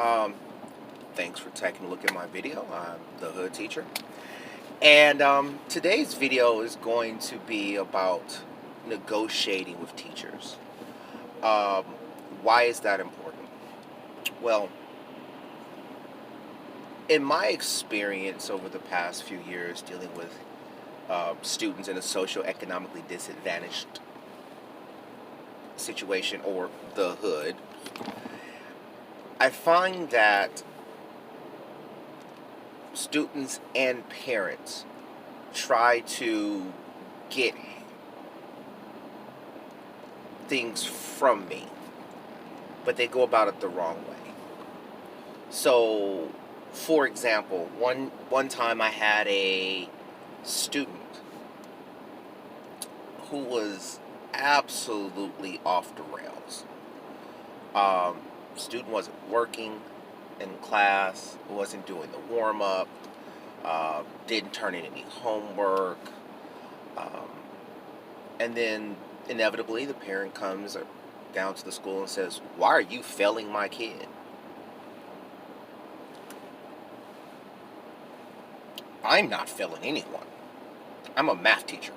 Um, Thanks for taking a look at my video. I'm the Hood Teacher. And today's video is going to be about negotiating with teachers. Um, why is that important? Well, in my experience over the past few years dealing with students in a socioeconomically disadvantaged situation or the hood, I find that students and parents try to get things from me, but they go about it the wrong way. So, for example, one time I had a student who was absolutely off the rails. Student wasn't working in class, wasn't doing the warm up, didn't turn in any homework, um, and then inevitably the parent comes down to the school and says, "Why are you failing my kid?" I'm not failing anyone. I'm a math teacher.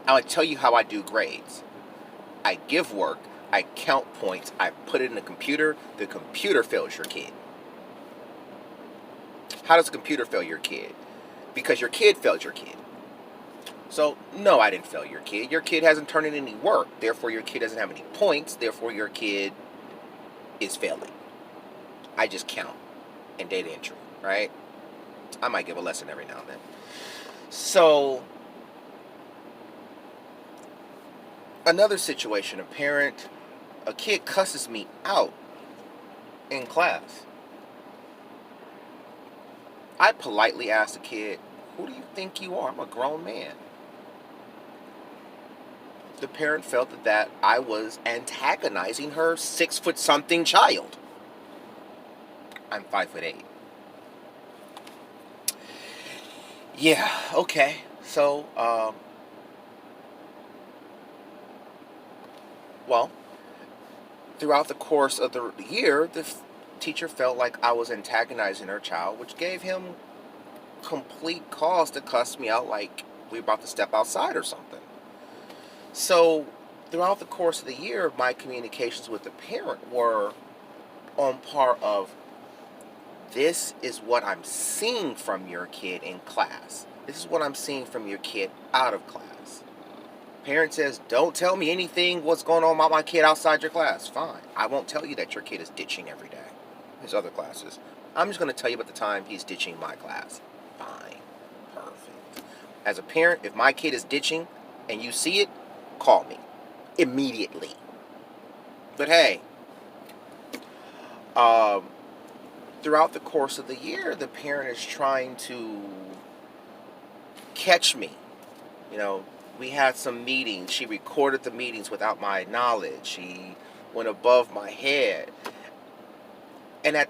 I'll tell you how I do grades. I give work, I count points, I put it in the computer fails your kid. How does the computer fail your kid? Because your kid failed your kid. So, no, I didn't fail your kid. Your kid hasn't turned in any work. Therefore, your kid doesn't have any points. Therefore, your kid is failing. I just count and data entry, right? I might give a lesson every now and then. So, another situation, a kid cusses me out in class. I politely asked the kid, "Who do you think you are? I'm a grown man." The parent felt that I was antagonizing her 6 foot something child. I'm 5'8". Yeah, okay. So, well, throughout the course of the year, the teacher felt like I was antagonizing her child, which gave him complete cause to cuss me out like we were about to step outside or something. So, throughout the course of the year, my communications with the parent were on par of, "This is what I'm seeing from your kid in class. This is what I'm seeing from your kid out of class." Parent says, "Don't tell me anything what's going on about my kid outside your class." Fine. I won't tell you that your kid is ditching every day, his other classes. I'm just going to tell you about the time he's ditching my class. Fine. Perfect. As a parent, if my kid is ditching and you see it, call me immediately. But hey, um, throughout the course of the year, the parent is trying to catch me. You know, we had some meetings. She recorded the meetings without my knowledge. She went above my head. And at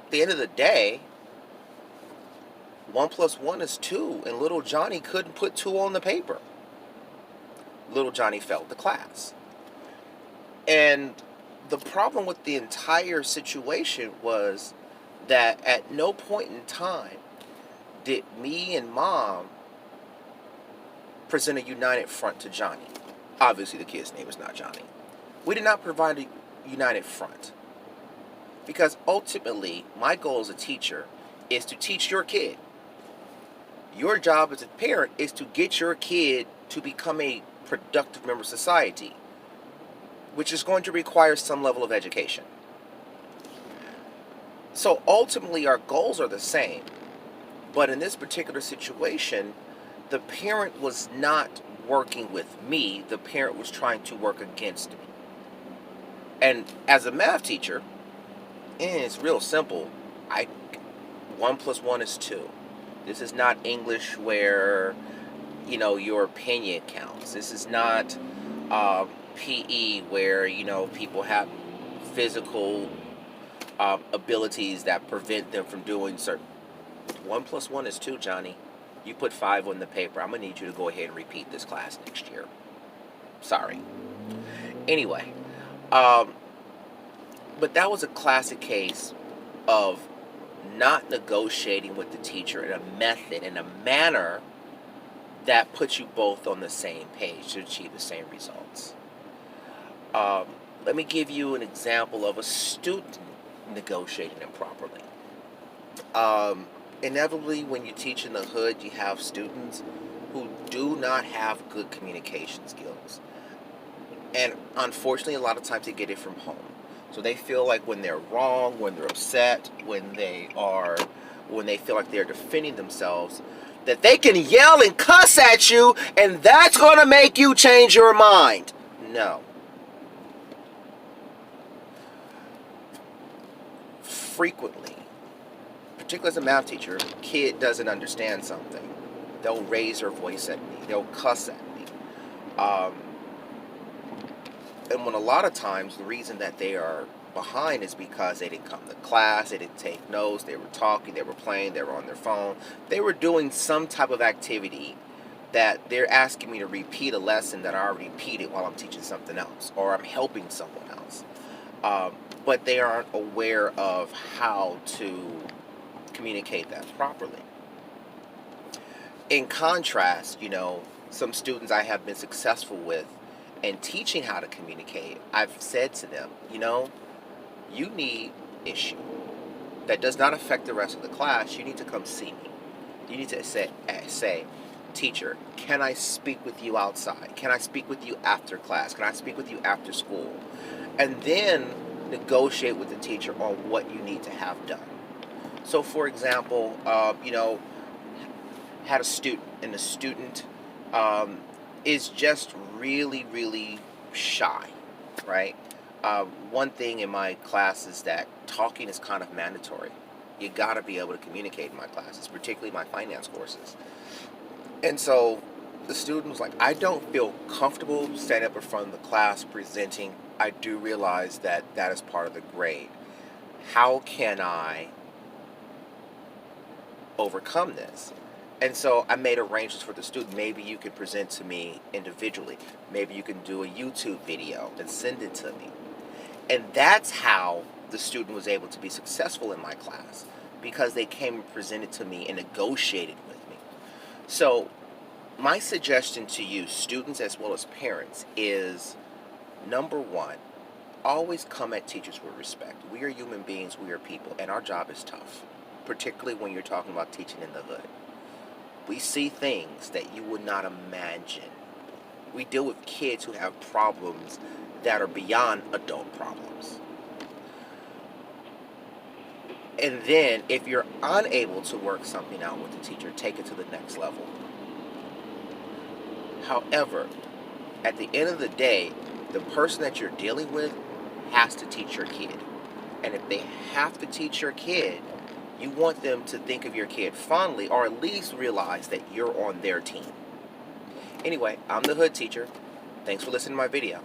the end of the day, 1 + 1 is 2, and little Johnny couldn't put 2 on the paper. Little Johnny failed the class. And the problem with the entire situation was that at no point in time did me and mom present a united front to Johnny. Obviously, the kid's name is not Johnny. We did not provide a united front. Because ultimately, my goal as a teacher is to teach your kid. Your job as a parent is to get your kid to become a productive member of society, which is going to require some level of education. So ultimately, our goals are the same. But in this particular situation, the parent was not working with me. The parent was trying to work against me. And as a math teacher, it's real simple. 1 + 1 is 2. This is not English where, your opinion counts. This is not PE where, people have physical abilities that prevent them from doing certain. 1 + 1 is 2, Johnny. You put 5 on the paper. I'm going to need you to go ahead and repeat this class next year. Sorry. Anyway, um, But that was a classic case of not negotiating with the teacher in a method, in a manner that puts you both on the same page to achieve the same results. Um, Let me give you an example of a student negotiating improperly. Um, Inevitably, when you teach in the hood, you have students who do not have good communication skills. And unfortunately, a lot of times they get it from home. So they feel like when they're wrong, when they're upset, when they feel like they're defending themselves, that they can yell and cuss at you, and that's going to make you change your mind. No. Frequently, particularly as a math teacher, a kid doesn't understand something, they'll raise their voice at me, they'll cuss at me. Um, and when a lot of times the reason that they are behind is because they didn't come to class, they didn't take notes, they were talking, they were playing, they were on their phone, they were doing some type of activity that they're asking me to repeat a lesson that I already repeated while I'm teaching something else, or I'm helping someone else. But they aren't aware of how to communicate that properly. In contrast, some students I have been successful with in teaching how to communicate, I've said to them, you need issue that does not affect the rest of the class. You need to come see me. You need to say, teacher, can I speak with you outside? Can I speak with you after class? Can I speak with you after school? And then negotiate with the teacher on what you need to have done. So, for example, had a student, and the student is just really, really shy, right? One thing in my class is that talking is kind of mandatory. You got to be able to communicate in my classes, particularly my finance courses. And so the student was like, I don't feel comfortable standing up in front of the class presenting. I do realize that that is part of the grade. How can I overcome this? And so I made arrangements for the student. Maybe you can present to me individually. Maybe you can do a YouTube video and send it to me. And that's how the student was able to be successful in my class, because they came and presented to me and negotiated with me. So my suggestion to you, students as well as parents, is number one, always come at teachers with respect. We are human beings, we are people, and our job is tough, particularly when you're talking about teaching in the hood. We see things that you would not imagine. We deal with kids who have problems that are beyond adult problems. And then, if you're unable to work something out with the teacher, take it to the next level. However, at the end of the day, the person that you're dealing with has to teach your kid. And if they have to teach your kid, you want them to think of your kid fondly, or at least realize that you're on their team. Anyway, I'm the Hood Teacher. Thanks for listening to my video.